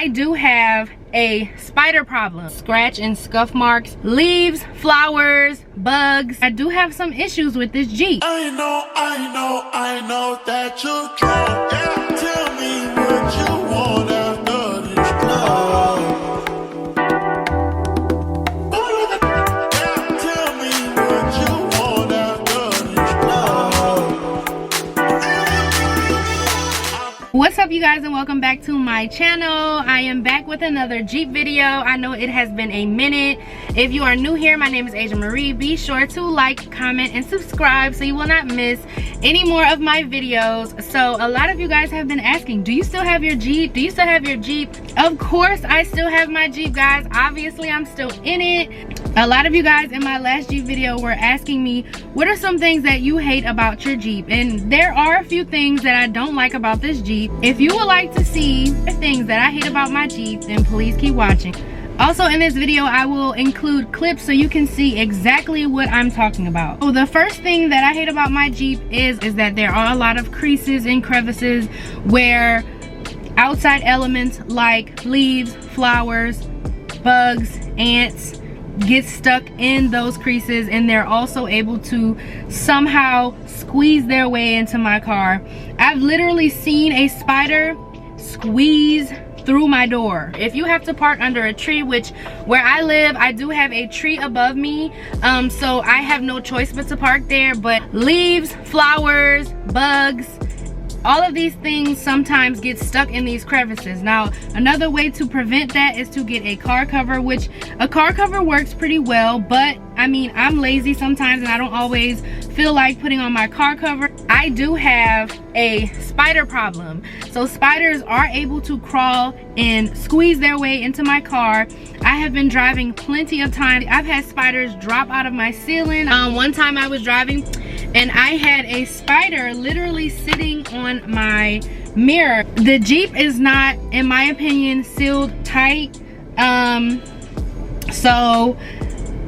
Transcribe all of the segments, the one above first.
I do have a spider problem. Scratch and scuff marks, leaves, flowers, bugs. I do have some issues with this Jeep. I know that you try. Yeah. Tell me what you want after this club. Yeah. Tell me what you want after this club. What's up, you guys, and welcome back to my channel. I am back with another Jeep video. I know it has been a minute. If you are new here, my name is Asia Marie. Be sure to like, comment, and subscribe so you will not miss any more of my videos. So a lot of you guys have been asking, do you still have your Jeep? Do you still have your Jeep? Of course I still have my Jeep, guys. Obviously I'm still in it. A lot of you guys in my last Jeep video were asking me, what are some things that you hate about your Jeep? And there are a few things that I don't like about this Jeep. If you would like to see the things that I hate about my Jeep, then please keep watching. Also, in this video, I will include clips so you can see exactly what I'm talking about. So the first thing that I hate about my Jeep is that there are a lot of creases and crevices where outside elements like leaves, flowers, bugs, ants get stuck in those creases, and they're also able to somehow squeeze their way into my car. I've literally seen a spider squeeze through my door. If you have to park under a tree, which where I live, I do have a tree above me, so I have no choice but to park there. But leaves, flowers, bugs, all of these things sometimes get stuck in these crevices. Now, another way to prevent that is to get a car cover, which a car cover works pretty well, but I mean, I'm lazy sometimes and I don't always feel like putting on my car cover. I do have a spider problem. So spiders are able to crawl and squeeze their way into my car. I have been driving plenty of times. I've had spiders drop out of my ceiling. One time I was driving and I had a spider literally sitting on my mirror. The Jeep is not, in my opinion, sealed tight. So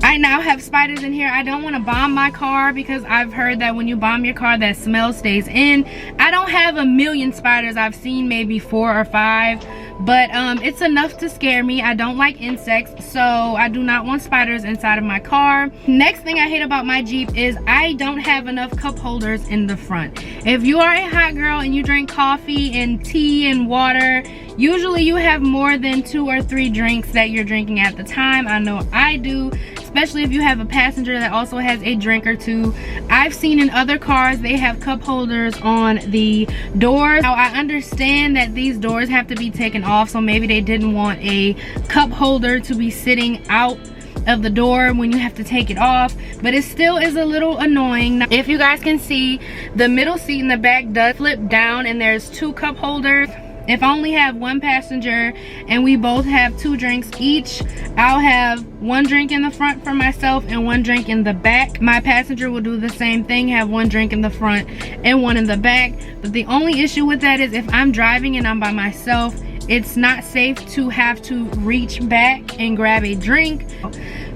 I now have spiders in here. I don't want to bomb my car because I've heard that when you bomb your car, that smell stays in. I don't have a million spiders. I've seen maybe 4 or 5, but it's enough to scare me. I don't like insects, so I do not want spiders inside of my car. Next thing I hate about my Jeep is I don't have enough cup holders in the front. If you are a hot girl and you drink coffee and tea and water, usually you have more than 2 or 3 drinks that you're drinking at the time. I know I do, especially if you have a passenger that also has a drink or 2. I've seen in other cars they have cup holders on the doors. Now I understand that these doors have to be taken off, so maybe they didn't want a cup holder to be sitting out of the door when you have to take it off, but it still is a little annoying. Now, if you guys can see, the middle seat in the back does flip down and there's 2 cup holders. If I only have one passenger and we both have 2 drinks each, I'll have 1 drink in the front for myself and 1 drink in the back. My passenger will do the same thing, have 1 drink in the front and 1 in the back. But the only issue with that is if I'm driving and I'm by myself, it's not safe to have to reach back and grab a drink.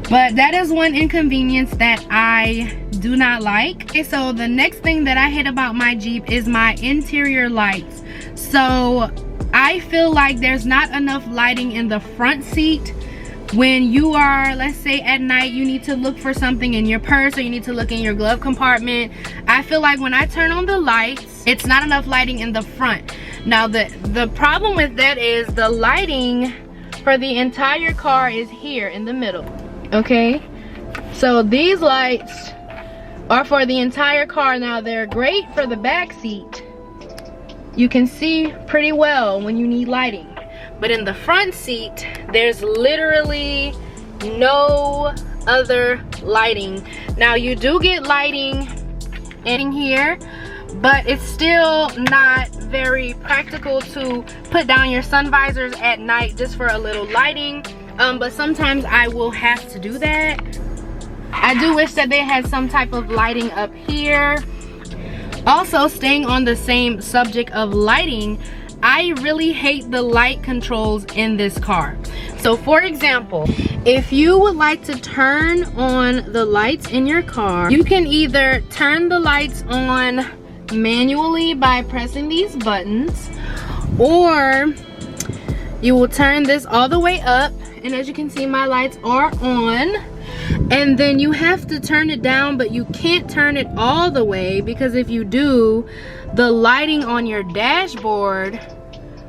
But that is one inconvenience that I do not like. Okay, so the next thing that I hate about my Jeep is my interior lights. So I feel like there's not enough lighting in the front seat. When you are, let's say at night, you need to look for something in your purse or you need to look in your glove compartment. I feel like when I turn on the lights, it's not enough lighting in the front. Now the problem with that is the lighting for the entire car is here in the middle. Okay, so these lights are for the entire car. Now they're great for the back seat. You can see pretty well when you need lighting, but in the front seat there's literally no other lighting. Now you do get lighting in here, but it's still not very practical to put down your sun visors at night just for a little lighting. But sometimes I will have to do that. I do wish that they had some type of lighting up here. Also, staying on the same subject of lighting, I really hate the light controls in this car. So for example, if you would like to turn on the lights in your car, you can either turn the lights on manually by pressing these buttons, or You will turn this all the way up, and as you can see, my lights are on. And then you have to turn it down, but you can't turn it all the way, because if you do, the lighting on your dashboard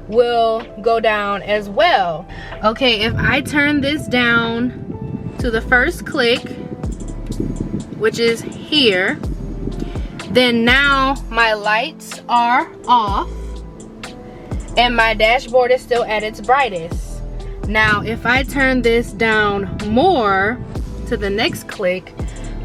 will go down as well. Okay, if I turn this down to the first click, which is here, then now my lights are off and my dashboard is still at its brightest. Now if I turn this down more to the next click,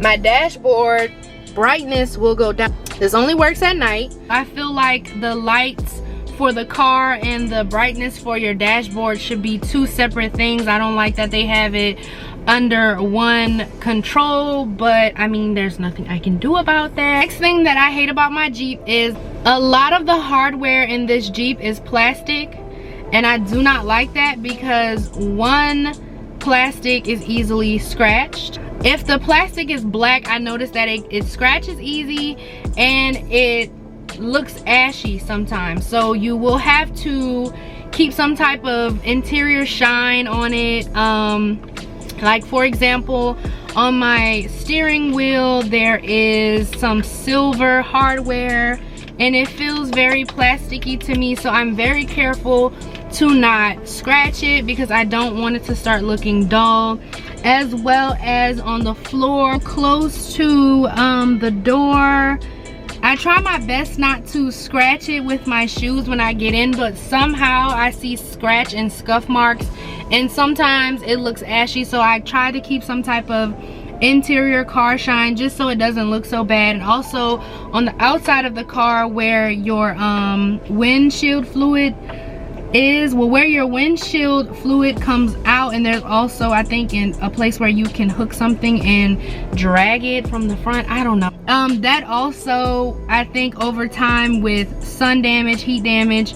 my dashboard brightness will go down. This only works at night. I feel like the lights for the car and the brightness for your dashboard should be two separate things. I don't like that they have it under one control, but I mean, there's nothing I can do about that. Next thing that I hate about my Jeep is a lot of the hardware in this Jeep is plastic, and I do not like that because one, plastic is easily scratched. If the plastic is black, I notice that it scratches easy and it looks ashy sometimes, so you will have to keep some type of interior shine on it. Like for example, on my steering wheel there is some silver hardware and it feels very plasticky to me, so I'm very careful to not scratch it because I don't want it to start looking dull. As well as on the floor close to the door, I try my best not to scratch it with my shoes when I get in, but somehow I see scratch and scuff marks, and sometimes it looks ashy, so I try to keep some type of interior car shine just so it doesn't look so bad. And also on the outside of the car where your windshield fluid is, well, where your windshield fluid comes out, and there's also, I think, in a place where you can hook something and drag it from the front. I don't know. That also, I think over time with sun damage, heat damage,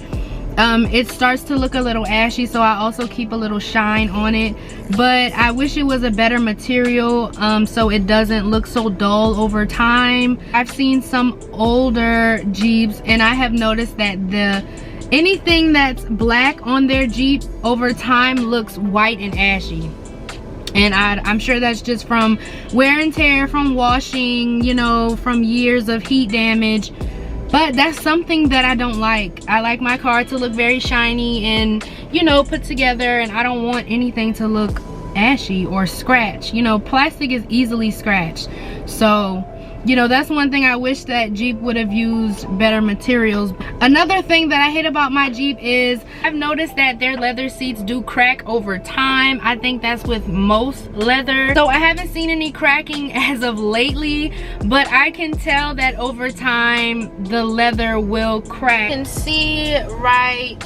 it starts to look a little ashy, so I also keep a little shine on it. But I wish it was a better material so it doesn't look so dull over time. I've seen some older Jeeps and I have noticed that anything that's black on their Jeep over time looks white and ashy. And I'm sure that's just from wear and tear, from washing, you know, from years of heat damage. But that's something that I don't like. I like my car to look very shiny and, you know, put together, and I don't want anything to look ashy or scratch. You know, plastic is easily scratched. So, you know, that's one thing I wish that Jeep would have used better materials. Another thing that I hate about my Jeep is I've noticed that their leather seats do crack over time. I think that's with most leather. So I haven't seen any cracking as of lately, but I can tell that over time the leather will crack. You can see right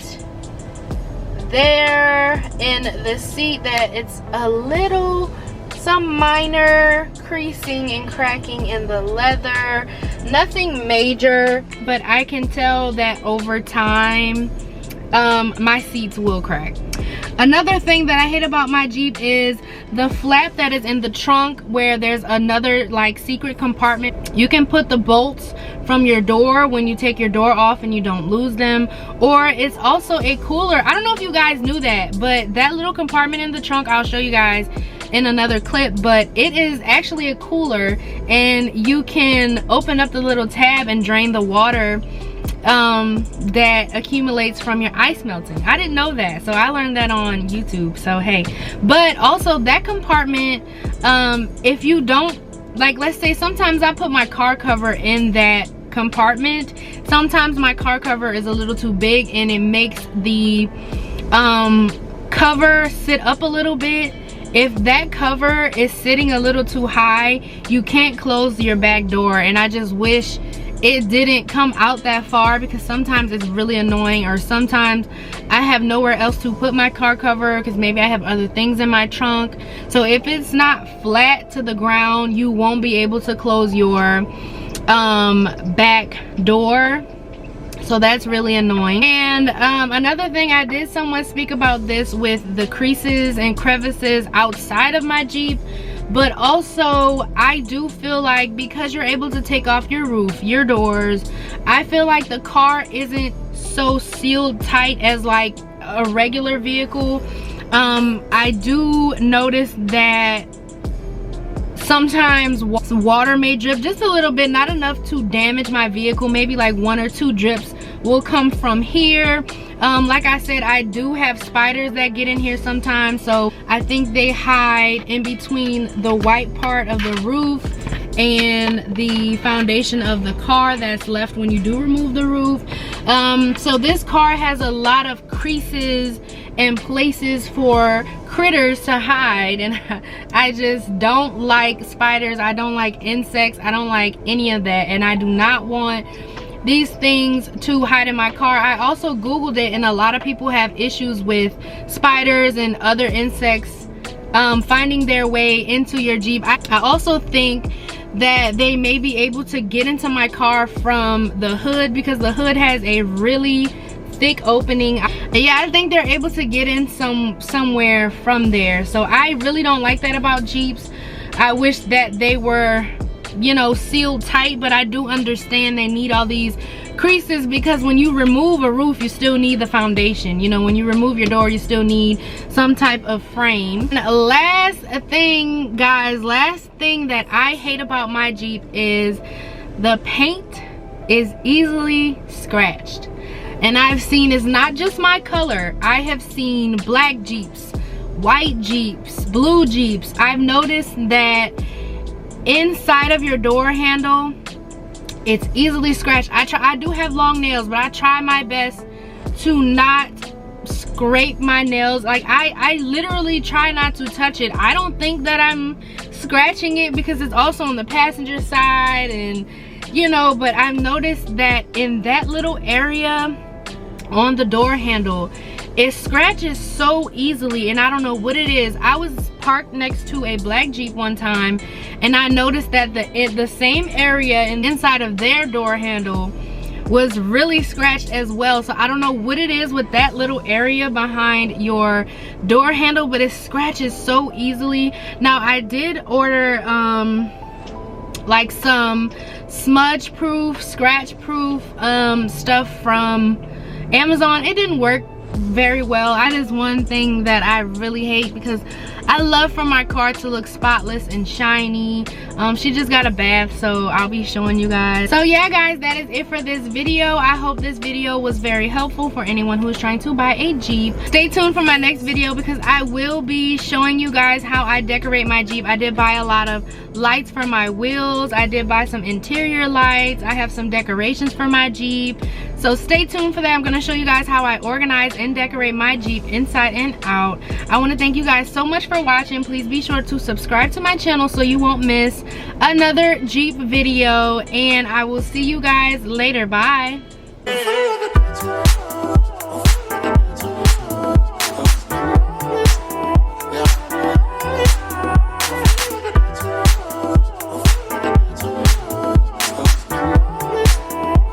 there in the seat that it's a little, some minor creasing and cracking in the leather. Nothing major, but I can tell that over time my seats will crack. Another thing that I hate about my Jeep is the flap that is in the trunk where there's another like secret compartment. You can put the bolts from your door when you take your door off and you don't lose them. Or it's also a cooler. I don't know if you guys knew that, but that little compartment in the trunk, I'll show you guys in another clip, but it is actually a cooler and you can open up the little tab and drain the water that accumulates from your ice melting. I didn't know that, so I learned that on YouTube, so hey. But also that compartment, if you don't, like, let's say sometimes I put my car cover in that compartment. Sometimes my car cover is a little too big and it makes the cover sit up a little bit. If that cover is sitting a little too high, you can't close your back door, and I just wish it didn't come out that far because sometimes it's really annoying, or sometimes I have nowhere else to put my car cover because maybe I have other things in my trunk. So if it's not flat to the ground, you won't be able to close your back door. So that's really annoying. And another thing, I did somewhat speak about this with the creases and crevices outside of my Jeep, but also I do feel like because you're able to take off your roof, your doors, I feel like the car isn't so sealed tight as like a regular vehicle, I do notice that sometimes water may drip just a little bit, not enough to damage my vehicle. Maybe like 1 or 2 drips will come from here. Like I said, I do have spiders that get in here sometimes, so I think they hide in between the white part of the roof and the foundation of the car that's left when you do remove the roof. So this car has a lot of creases and places for critters to hide, and I just don't like spiders. I don't like insects. I don't like any of that, and I do not want these things to hide in my car. I also googled it, and a lot of people have issues with spiders and other insects finding their way into your Jeep. I also think that they may be able to get into my car from the hood, because the hood has a really thick opening. Yeah, I think they're able to get in somewhere from there. So I really don't like that about Jeeps. I wish that they were, you know, sealed tight, but I do understand they need all these creases, because when you remove a roof, you still need the foundation. You know, when you remove your door, you still need some type of frame. And last thing, guys, last thing that I hate about my Jeep is the paint is easily scratched. And I've seen, it's not just my color, I have seen black Jeeps, white Jeeps, blue Jeeps. I've noticed that inside of your door handle, it's easily scratched. I do have long nails, but I try my best to not scrape my nails. Like I literally try not to touch it. I don't think that I'm scratching it, because it's also on the passenger side, and you know, but I've noticed that in that little area on the door handle, it scratches so easily, and I don't know what it is. I was parked next to a black Jeep one time, and I noticed that the same area and inside of their door handle was really scratched as well. So I don't know what it is with that little area behind your door handle, but it scratches so easily. Now I did order like some smudge proof, scratch proof stuff from Amazon. It didn't work very well. That is one thing that I really hate, because I love for my car to look spotless and shiny. She just got a bath, so I'll be showing you guys. So yeah, guys, that is it for this video. I hope this video was very helpful for anyone who is trying to buy a Jeep. Stay tuned for my next video, because I will be showing you guys how I decorate my Jeep. I did buy a lot of lights for my wheels. I did buy some interior lights. I have some decorations for my Jeep. So stay tuned for that. I'm going to show you guys how I organize and decorate my Jeep inside and out. I want to thank you guys so much for watching. Please be sure to subscribe to my channel so you won't miss another Jeep video. And I will see you guys later. Bye.